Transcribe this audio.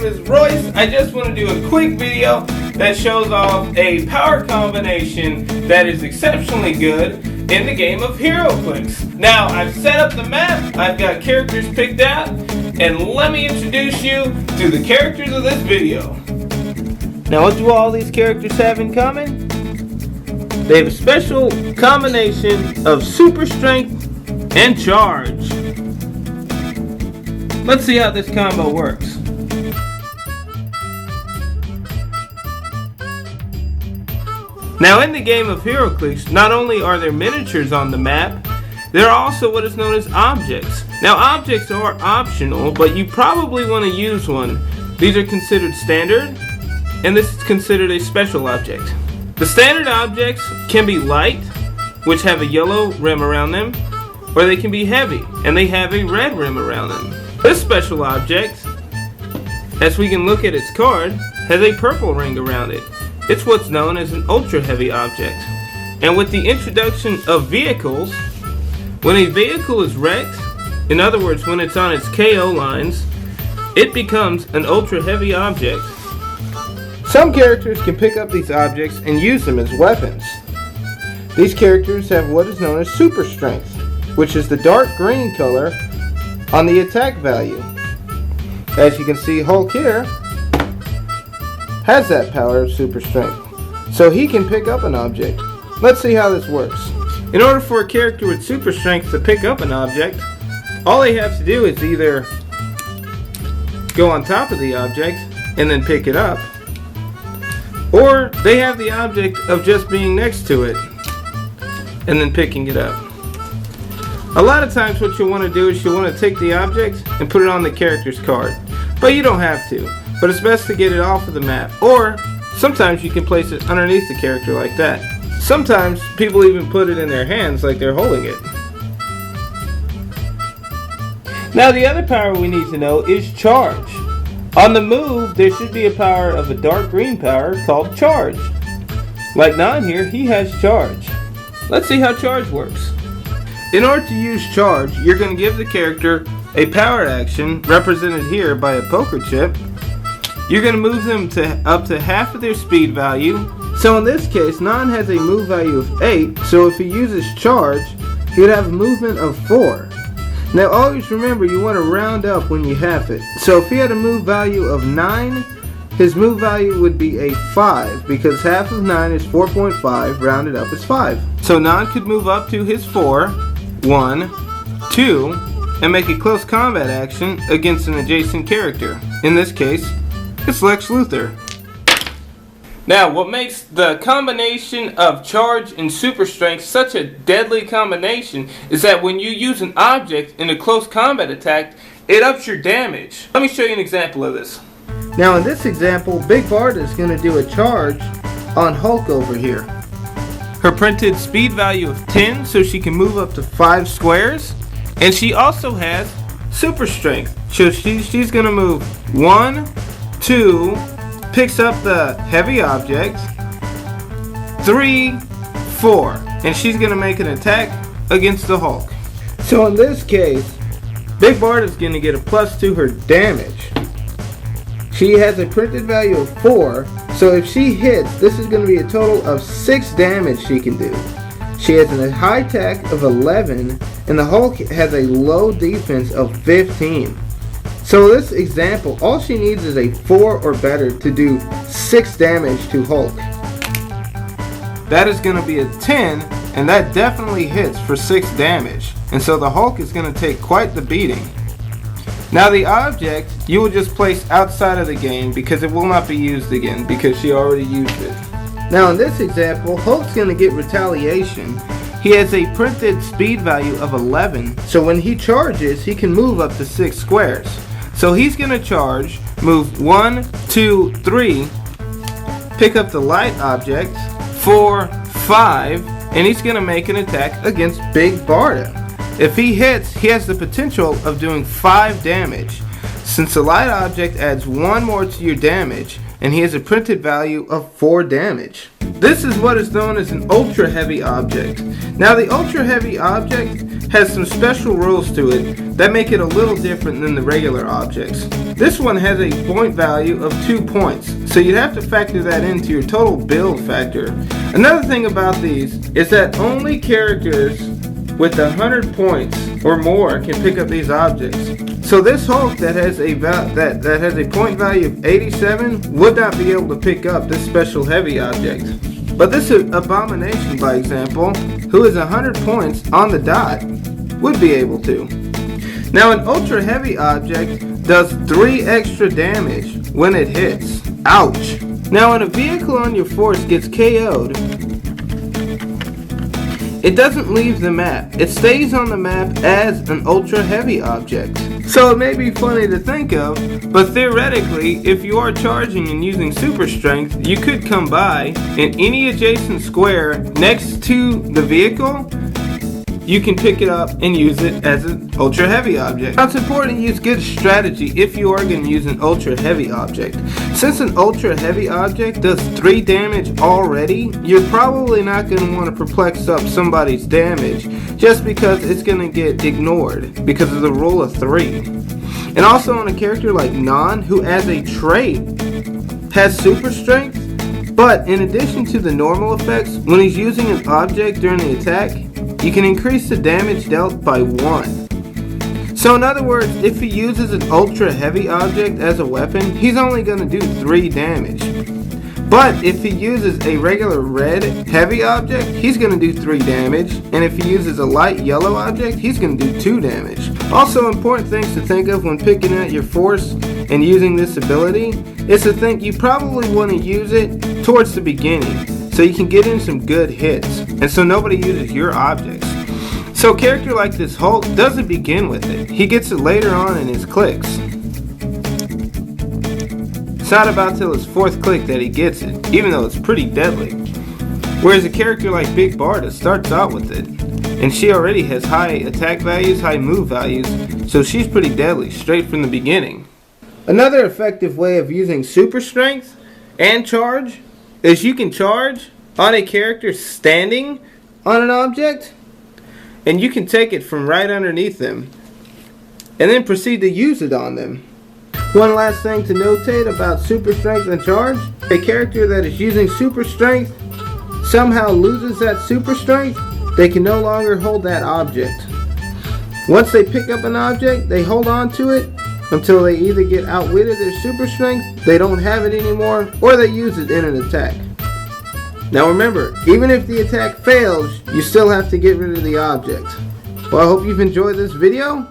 is Royce. I just want to do a quick video that shows off a power combination that is exceptionally good in the game of Heroclix. Now, I've set up the map, I've got characters picked out, and let me introduce you to the characters of this video. Now, what do all these characters have in common? They have a special combination of super strength and charge. Let's see how this combo works. Now, in the game of Heroclix, not only are there miniatures on the map, there are also what is known as objects. Now, objects are optional, but you probably want to use one. These are considered standard, and this is considered a special object. The standard objects can be light, which have a yellow rim around them, or they can be heavy, and they have a red rim around them. This special object, as we can look at its card, has a purple ring around it. It's what's known as an ultra heavy object. And with the introduction of vehicles, when a vehicle is wrecked, in other words when it's on its KO lines, it becomes an ultra heavy object. Some characters can pick up these objects and use them as weapons. These characters have what is known as super strength, which is the dark green color on the attack value. As you can see, Hulk here has that power of super strength, so he can pick up an object. Let's see how this works. In order for a character with super strength to pick up an object, all they have to do is either go on top of the object and then pick it up, or they have the object of just being next to it and then picking it up. A lot of times what you'll want to do is you'll want to take the object and put it on the character's card. But you don't have to. But it's best to get it off of the map. Or sometimes you can place it underneath the character like that. Sometimes people even put it in their hands like they're holding it. Now, the other power we need to know is charge. On the move, there should be a power of a dark green power called charge. Like Nan here, he has charge. Let's see how charge works. In order to use charge, you're going to give the character a power action, represented here by a poker chip. You're going to move them up to half of their speed value. So in this case, Nan has a move value of 8, so if he uses charge, he would have a movement of 4. Now always remember, you want to round up when you half it. So if he had a move value of 9, his move value would be a 5, because half of 9 is 4.5, rounded up is 5. So Nan could move up to his 4, 1, 2, and make a close combat action against an adjacent character. In this case, it's Lex Luthor. Now, what makes the combination of charge and super strength such a deadly combination is that when you use an object in a close combat attack, it ups your damage. Let me show you an example of this. Now, in this example, Big Barda is going to do a charge on Hulk over here. Her printed speed value of 10, so she can move up to 5 squares. And she also has super strength. So she's going to move 1, 2, picks up the heavy object, 3, 4. And she's going to make an attack against the Hulk. So in this case, Big Barda is going to get a plus to her damage. She has a printed value of 4. So if she hits, this is going to be a total of 6 damage she can do. She has a high attack of 11, and the Hulk has a low defense of 15. So this example, all she needs is a 4 or better to do 6 damage to Hulk. That is going to be a 10, and that definitely hits for 6 damage. And so the Hulk is going to take quite the beating. Now the object, you will just place outside of the game because it will not be used again because she already used it. Now in this example, Hulk's going to get retaliation. He has a printed speed value of 11, so when he charges, he can move up to 6 squares. So he's going to charge, move 1, 2, 3, pick up the light object, 4, 5, and he's going to make an attack against Big Barda. If he hits, he has the potential of doing 5 damage. Since the light object adds 1 more to your damage, and he has a printed value of 4 damage. This is what is known as an ultra heavy object. Now the ultra heavy object has some special rules to it that make it a little different than the regular objects. This one has a point value of 2 points, so you'd have to factor that into your total build factor. Another thing about these is that only characters with 100 points or more can pick up these objects. So this Hulk that has a point value of 87 would not be able to pick up this special heavy object. But this Abomination, by example, who is 100 points on the dot, would be able to. Now an ultra heavy object does 3 extra damage when it hits. Ouch! Now when a vehicle on your force gets KO'd, it doesn't leave the map. It stays on the map as an ultra heavy object. So it may be funny to think of, but theoretically, if you are charging and using super strength, you could come by in any adjacent square next to the vehicle. You can pick it up and use it as an ultra heavy object. Now it's important to use good strategy if you are going to use an ultra heavy object. Since an ultra heavy object does 3 damage already, you're probably not going to want to perplex up somebody's damage just because it's going to get ignored because of the rule of 3. And also on a character like Non, who as a trait has super strength, but in addition to the normal effects, when he's using an object during the attack, you can increase the damage dealt by 1. So in other words, if he uses an ultra heavy object as a weapon, he's only going to do 3 damage. But if he uses a regular red heavy object, he's going to do 3 damage. And if he uses a light yellow object, he's going to do 2 damage. Also important things to think of when picking out your force and using this ability is to think you probably want to use it towards the beginning, so you can get in some good hits, and so nobody uses your objects. So a character like this Hulk doesn't begin with it. He gets it later on in his clicks. It's not about till his 4th click that he gets it, even though it's pretty deadly. Whereas a character like Big Barda starts out with it, and she already has high attack values, high move values, so she's pretty deadly straight from the beginning. Another effective way of using super strength and charge is you can charge on a character standing on an object, and you can take it from right underneath them and then proceed to use it on them. One last thing to notate about super strength and charge: a character that is using super strength somehow loses that super strength, they can no longer hold that object. Once they pick up an object, they hold on to it until they either get outwitted their super strength, they don't have it anymore, or they use it in an attack. Now remember, even if the attack fails, you still have to get rid of the object. Well, I hope you've enjoyed this video.